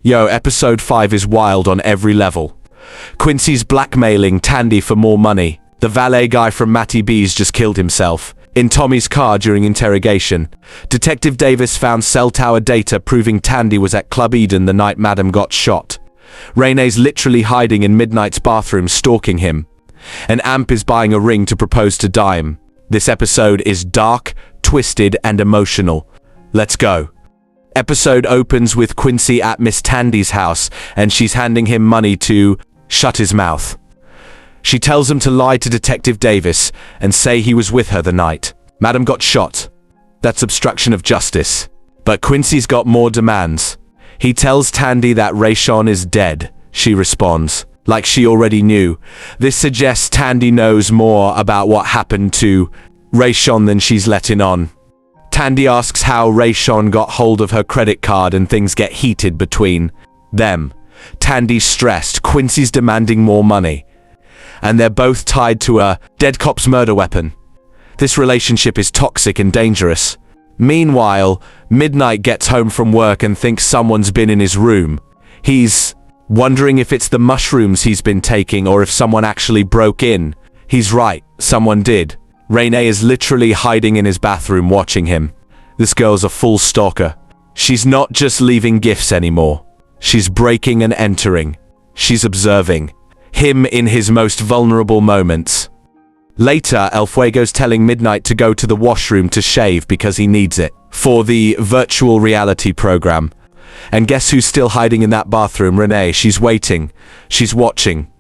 Yo, episode 5 is wild on every level. Quincy's blackmailing Tandy for more money. The valet guy from Matty B's just killed himself. In Tommy's car during interrogation, Detective Davis found cell tower data proving Tandy was at Club Eden the night Madam got shot. Raynay's literally hiding in Midnight's bathroom stalking him. And Amp is buying a ring to propose to Dime. This episode is dark, twisted, and emotional. Let's go. Episode opens with Quincy at Miss Tandy's house, and she's handing him money to shut his mouth. She tells him to lie to Detective Davis and say he was with her the night Madam got shot. That's obstruction of justice. But Quincy's got more demands. He tells Tandy that Rayshawn is dead. She responds, like she already knew. This suggests Tandy knows more about what happened to Rayshawn than she's letting on. Tandy asks how Rayshawn got hold of her credit card and things get heated between them. Tandy's stressed, Quincy's demanding more money. And they're both tied to a dead cop's murder weapon. This relationship is toxic and dangerous. Meanwhile, Midnight gets home from work and thinks someone's been in his room. He's wondering if it's the mushrooms he's been taking or if someone actually broke in. He's right, someone did. Renee is literally hiding in his bathroom watching him. This girl's a full stalker. She's not just leaving gifts anymore. She's breaking and entering. She's observing him in his most vulnerable moments. Later, El Fuego's telling Midnight to go to the washroom to shave because he needs it for the virtual reality program. And guess who's still hiding in that bathroom? Renee. She's waiting. She's watching.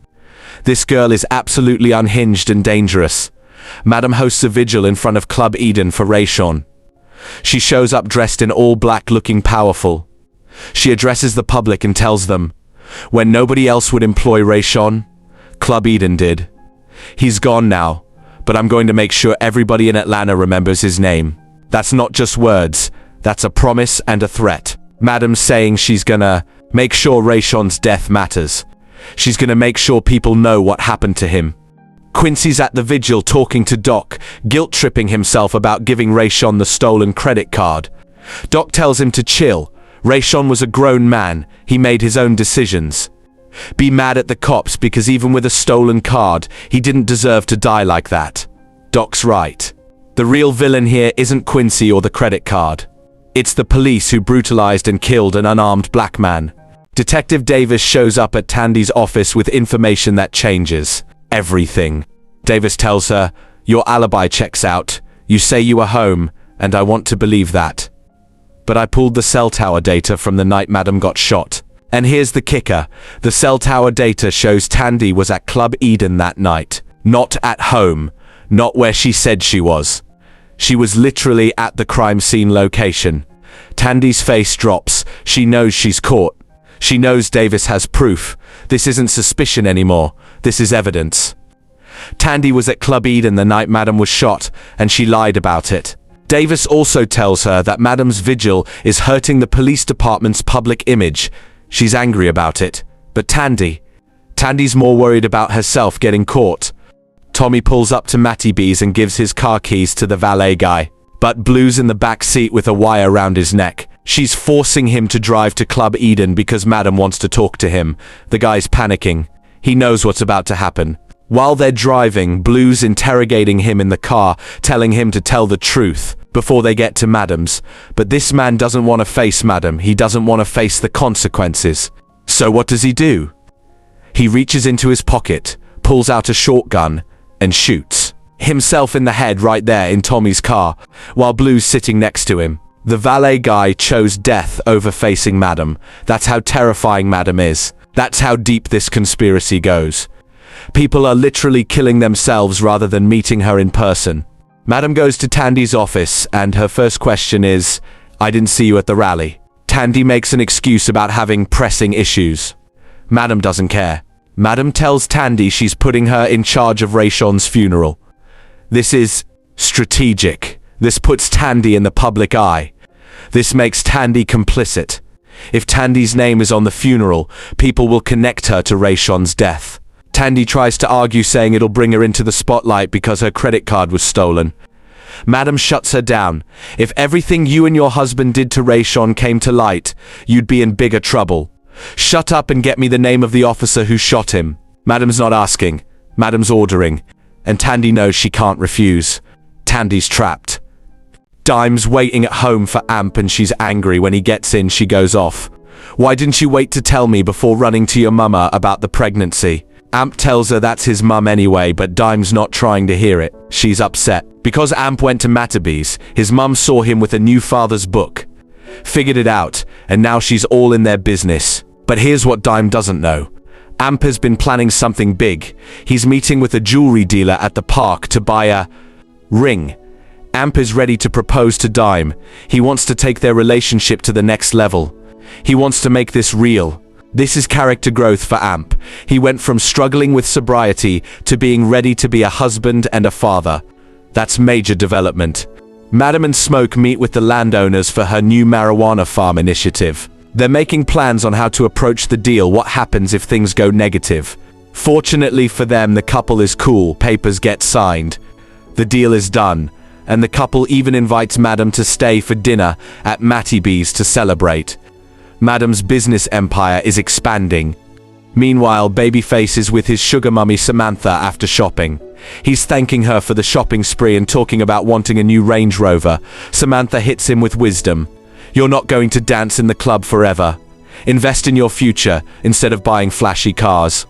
This girl is absolutely unhinged and dangerous. Madam hosts a vigil in front of Club Eden for Rayshawn. She shows up dressed in all black, looking powerful. She addresses the public and tells them, when nobody else would employ Rayshawn, Club Eden did. He's gone now, but I'm going to make sure everybody in Atlanta remembers his name. That's not just words, that's a promise and a threat. Madam's saying she's gonna make sure Rayshawn's death matters. She's gonna make sure people know what happened to him. Quincy's at the vigil talking to Doc, guilt-tripping himself about giving Rayshawn the stolen credit card. Doc tells him to chill. Rayshawn was a grown man. He made his own decisions. Be mad at the cops because even with a stolen card, he didn't deserve to die like that. Doc's right. The real villain here isn't Quincy or the credit card. It's the police who brutalized and killed an unarmed black man. Detective Davis shows up at Tandy's office with information that changes everything. Davis tells her, your alibi checks out. You say you were home, and I want to believe that. But I pulled the cell tower data from the night Madam got shot. And here's the kicker. The cell tower data shows Tandy was at Club Eden that night. Not at home. Not where she said she was. She was literally at the crime scene location. Tandy's face drops. She knows she's caught. She knows Davis has proof. This isn't suspicion anymore. This is evidence. Tandy was at Club Eden the night Madam was shot, and she lied about it. Davis also tells her that Madam's vigil is hurting the police department's public image. She's angry about it. But Tandy's more worried about herself getting caught. Tommy pulls up to Matty B's and gives his car keys to the valet guy. But Blue's in the back seat with a wire around his neck. She's forcing him to drive to Club Eden because Madam wants to talk to him. The guy's panicking. He knows what's about to happen. While they're driving, Blue's interrogating him in the car, telling him to tell the truth before they get to Madam's. But this man doesn't want to face Madam. He doesn't want to face the consequences. So what does he do? He reaches into his pocket, pulls out a shotgun, and shoots himself in the head right there in Tommy's car, while Blue's sitting next to him. The valet guy chose death over facing Madam. That's how terrifying Madam is. That's how deep this conspiracy goes. People are literally killing themselves rather than meeting her in person. Madam goes to Tandy's office, and her first question is, I didn't see you at the rally. Tandy makes an excuse about having pressing issues. Madam doesn't care. Madam tells Tandy she's putting her in charge of Rayshawn's funeral. This is strategic. This puts Tandy in the public eye. This makes Tandy complicit. If Tandy's name is on the funeral, people will connect her to Rayshawn's death. Tandy tries to argue, saying it'll bring her into the spotlight because her credit card was stolen. Madam shuts her down. If everything you and your husband did to Rayshawn came to light, you'd be in bigger trouble. Shut up and get me the name of the officer who shot him. Madam's not asking. Madam's ordering. And Tandy knows she can't refuse. Tandy's trapped. Dime's waiting at home for Amp and she's angry. When he gets in, she goes off. Why didn't you wait to tell me before running to your mama about the pregnancy? Amp tells her that's his mum anyway, but Dime's not trying to hear it. She's upset. Because Amp went to Matabes, his mum saw him with a new father's book. Figured it out, and now she's all in their business. But here's what Dime doesn't know. Amp has been planning something big. He's meeting with a jewelry dealer at the park to buy a ring. Amp is ready to propose to Dime. He wants to take their relationship to the next level. He wants to make this real. This is character growth for Amp. He went from struggling with sobriety to being ready to be a husband and a father. That's major development. Madam and Smoke meet with the landowners for her new marijuana farm initiative. They're making plans on how to approach the deal. What happens if things go negative? Fortunately for them, the couple is cool. Papers get signed. The deal is done. And the couple even invites Madam to stay for dinner at Matabes to celebrate. Madam's business empire is expanding. Meanwhile, Babyface is with his sugar mummy Samantha after shopping. He's thanking her for the shopping spree and talking about wanting a new Range Rover. Samantha hits him with wisdom. You're not going to dance in the club forever. Invest in your future instead of buying flashy cars.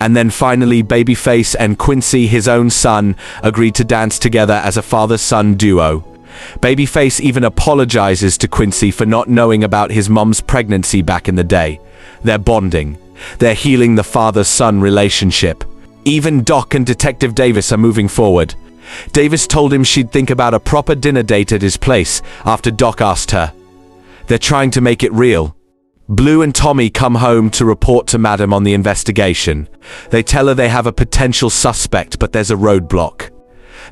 And then finally, Babyface and Quincy, his own son, agreed to dance together as a father-son duo. Babyface even apologizes to Quincy for not knowing about his mom's pregnancy back in the day. They're bonding. They're healing the father-son relationship. Even Doc and Detective Davis are moving forward. Davis told him she'd think about a proper dinner date at his place after Doc asked her. They're trying to make it real. Blue and Tommy come home to report to Madam on the investigation. They tell her they have a potential suspect, but there's a roadblock.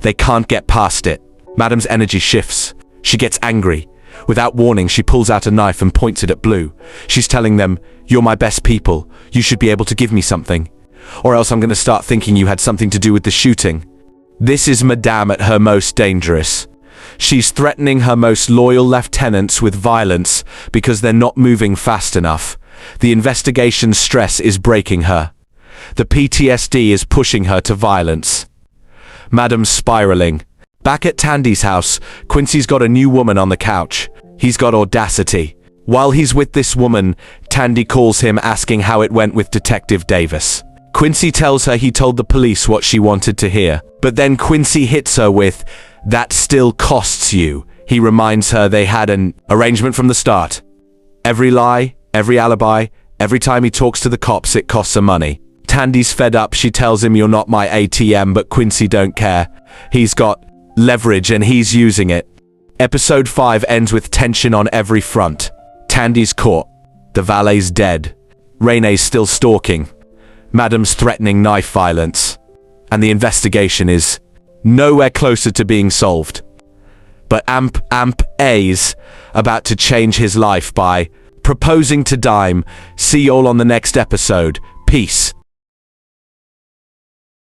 They can't get past it. Madam's energy shifts. She gets angry. Without warning, she pulls out a knife and points it at Blue. She's telling them, "You're my best people. You should be able to give me something. Or else I'm going to start thinking you had something to do with the shooting." This is Madame at her most dangerous. She's threatening her most loyal lieutenants with violence because they're not moving fast enough. The investigation stress is breaking her. The PTSD is pushing her to violence. Madam's spiraling. Back at Tandy's house, Quincy's got a new woman on the couch. He's got audacity. While he's with this woman, Tandy calls him asking how it went with Detective Davis. Quincy tells her he told the police what she wanted to hear. But then Quincy hits her with, "That still costs you." He reminds her they had an arrangement from the start. Every lie, every alibi, every time he talks to the cops, it costs her money. Tandy's fed up. She tells him, "You're not my ATM," but Quincy don't care. He's got leverage and he's using it. Episode 5 ends with tension on every front. Tandy's caught. The valet's dead. Raynay's still stalking. Madam's threatening knife violence. And the investigation is nowhere closer to being solved. But Amp A's about to change his life by proposing to Dime. See y'all on the next episode. Peace.